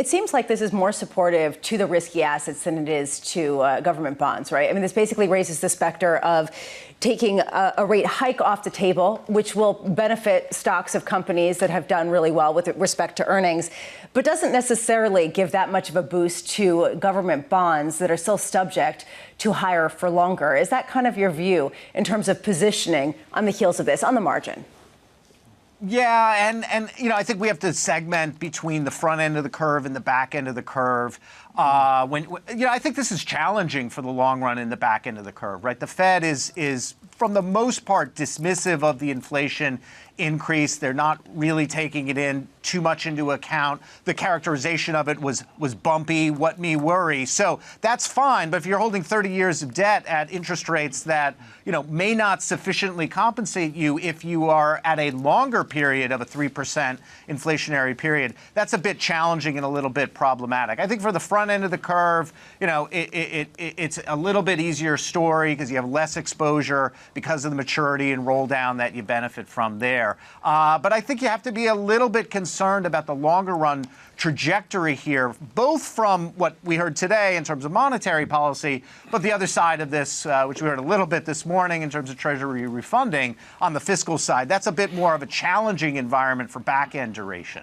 It seems like this is more supportive to the risky assets than it is to government bonds, right? I mean, this basically raises the specter of taking a rate hike off the table, which will benefit stocks of companies that have done really well with respect to earnings, but doesn't necessarily give that much of a boost to government bonds that are still subject to higher for longer. Is that kind of your view in terms of positioning on the heels of this, on the margin? Yeah, and I think we have to segment between the front end of the curve and the back end of the curve. I think this is challenging for the long run in the back end of the curve, right? The Fed is from the most part dismissive of the inflation increase. They're not really taking it in too much into account. The characterization of it was bumpy, what me worry. So that's fine. But if you're holding 30 years of debt at interest rates that, may not sufficiently compensate you if you are at a longer period of a 3% inflationary period, that's a bit challenging and a little bit problematic. I think for the front end of the curve, it's a little bit easier story because you have less exposure because of the maturity and roll down that you benefit from there. But I think you have to be a little bit concerned about the longer run trajectory here, both from what we heard today in terms of monetary policy, but the other side of this, which we heard a little bit this morning in terms of Treasury refunding on the fiscal side. That's a bit more of a challenging environment for back end duration.